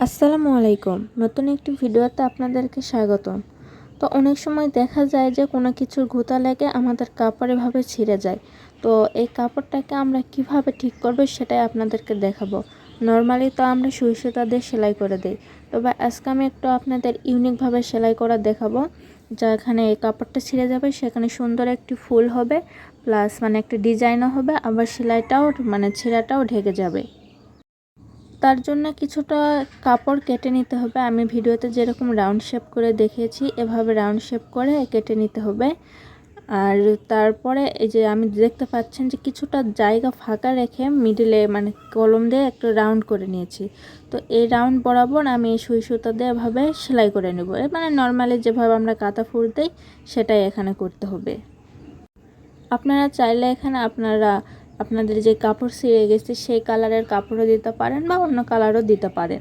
আসসালামু আলাইকুম। নতুন একটি ভিডিওতে আপনাদেরকে স্বাগতম। তো অনেক সময় দেখা যায় যে কোনো কিছুর গোতা লেগে আমাদের কাপড় এভাবে ছিঁড়ে যায়। তো এই কাপড়টাকে আমরা কিভাবে ঠিক করব সেটাই আপনাদেরকে দেখাবো। নর্মালি তো আমরা সুই সুতা দিয়ে সেলাই করে দিই, তবে আজকে আমি একটু আপনাদের ইউনিকভাবে সেলাই করা দেখাবো। যেখানে এই কাপড়টা ছিঁড়ে যাবে সেখানে সুন্দর একটি ফুল হবে, প্লাস একটা ডিজাইনও হবে, আবার সেলাইটাও ছেঁড়াটাও ঢেকে যাবে। তার জন্য কিছুটা কাপড় কেটে নিতে হবে। আমি ভিডিওতে যেরকম রাউন্ড শেপ করে দেখিয়েছি এভাবে রাউন্ড শেপ করে কেটে নিতে হবে। আর তারপরে এই যে আমি দেখতে পাচ্ছেন যে কিছুটা জায়গা ফাঁকা রেখে মিডিলে কলম দিয়ে একটু রাউন্ড করে নিয়েছি। তো এই রাউন্ড বরাবর আমি এই সুই সুতা দিয়ে এভাবে সেলাই করে নেব। নর্মালি যেভাবে আমরা কাঁথা ফুল দিই সেটাই এখানে করতে হবে। আপনারা চাইলে এখানে আপনাদের যে কাপড় ছিঁড়ে গেছে সেই কালারের কাপড়ও দিতে পারেন বা অন্য কালারও দিতে পারেন।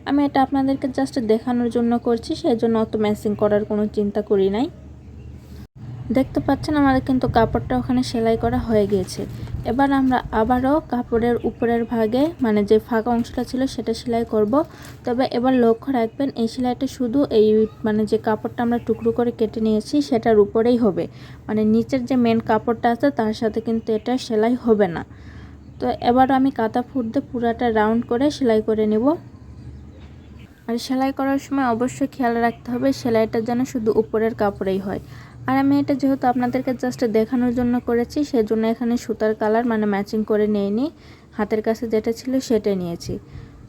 আমি এটা আপনাদেরকে জাস্ট দেখানোর জন্য করছি, সেই জন্য অত ম্যাচিং করার কোনো চিন্তা করি নাই। দেখতে পাচ্ছেন আমাদের কিন্তু কাপড়টা ওখানে সেলাই করা হয়ে গিয়েছে। এবার আমরা আবারও কাপড়ের উপরের ভাগে যে ফাঁকা অংশটা ছিল সেটা সেলাই করব। তবে এবার লক্ষ্য রাখবেন এই সেলাইটা শুধু এই যে কাপড়টা আমরা টুকরো করে কেটে নিয়েছি সেটার উপরেই হবে। নিচের যে মেন কাপড়টা আছে তার সাথে কিন্তু এটা সেলাই হবে না। তো এবার আমি কাঁথা ফুট দিয়ে পুরাটা রাউন্ড করে সেলাই করে নেব। আর সেলাই করার সময় অবশ্যই খেয়াল রাখতে হবে সেলাইটা যেন শুধু উপরের কাপড়েই হয়। আর আমি এটা যেহেতু আপনাদেরকে জাস্ট দেখানোর জন্য করেছি, সেজন্য এখানে সুতার কালার ম্যাচিং করে নিইনি, হাতের কাছে যেটা ছিল সেটা নিয়েছি।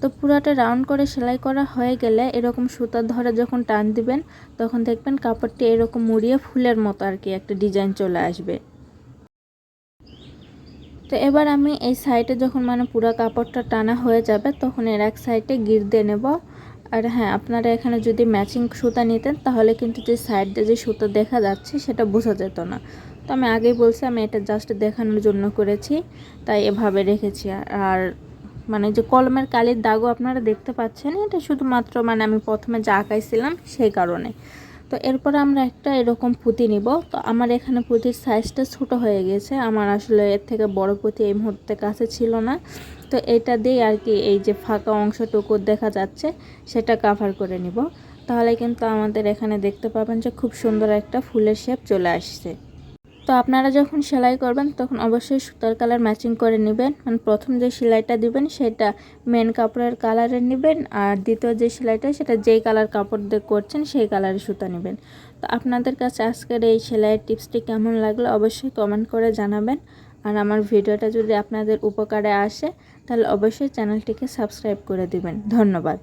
তো পুরাটা রাউন্ড করে সেলাই করা হয়ে গেলে এরকম সুতার ধরে যখন টান দিবেন তখন দেখবেন কাপড়টি এরকম মুড়িয়ে ফুলের মতো একটা ডিজাইন চলে আসবে। তো এবার আমি এই সাইডে যখন পুরো কাপড়টা টানা হয়ে যাবে তখন এর এক সাইডে গিট দিয়ে নেব। আর হ্যাঁ, আপনারা এখানে যদি ম্যাচিং সুতা নিতেন তাহলে কিন্তু যে সাইড দিয়ে যে সুতা দেখা যাচ্ছে সেটা বোঝা যেত না। তো আমি আগেই বলছি আমি এটা জাস্ট দেখানোর জন্য করেছি, তাই এভাবে রেখেছি। আর যে কলমের কালির দাগও আপনারা দেখতে পাচ্ছেন, এটা শুধুমাত্র আমি প্রথমে যা আঁকাইছিলাম সেই কারণে। তো এরপর আমরা একটা এরকম পুঁতি নিব। তো আমার এখানে পুঁতির সাইজটা ছোট হয়ে গেছে, আমার আসলে এর থেকে বড় পুঁতি এই মুহূর্তে কাছে ছিল না। তো এটা দিয়ে এই যে ফাঁকা অংশটুকু দেখা যাচ্ছে সেটা কভার করে নিব। তাহলে কিন্তু আমাদের এখানে দেখতে পাবেন যে খুব সুন্দর একটা ফুলের শেপ চলে আসছে। তো আপনারা যখন সেলাই করবেন তখন অবশ্যই সুতার কালার ম্যাচিং করে নেবেন। প্রথম যে সেলাইটা দিবেন সেটা মেন কাপড়ের কালারের নেবেন, আর দ্বিতীয় যে সেলাইটা সেটা যেই কালার কাপড় দিয়ে করছেন সেই কালারের সুতা নেবেন। তো আপনাদের কাছে আজকের এই সেলাইয়ের টিপসটি কেমন লাগলো অবশ্যই কমেন্ট করে জানাবেন। আর আমার ভিডিওটা যদি আপনাদের উপকারে আসে তাহলে অবশ্যই চ্যানেলটিকে সাবস্ক্রাইব করে দিবেন। ধন্যবাদ।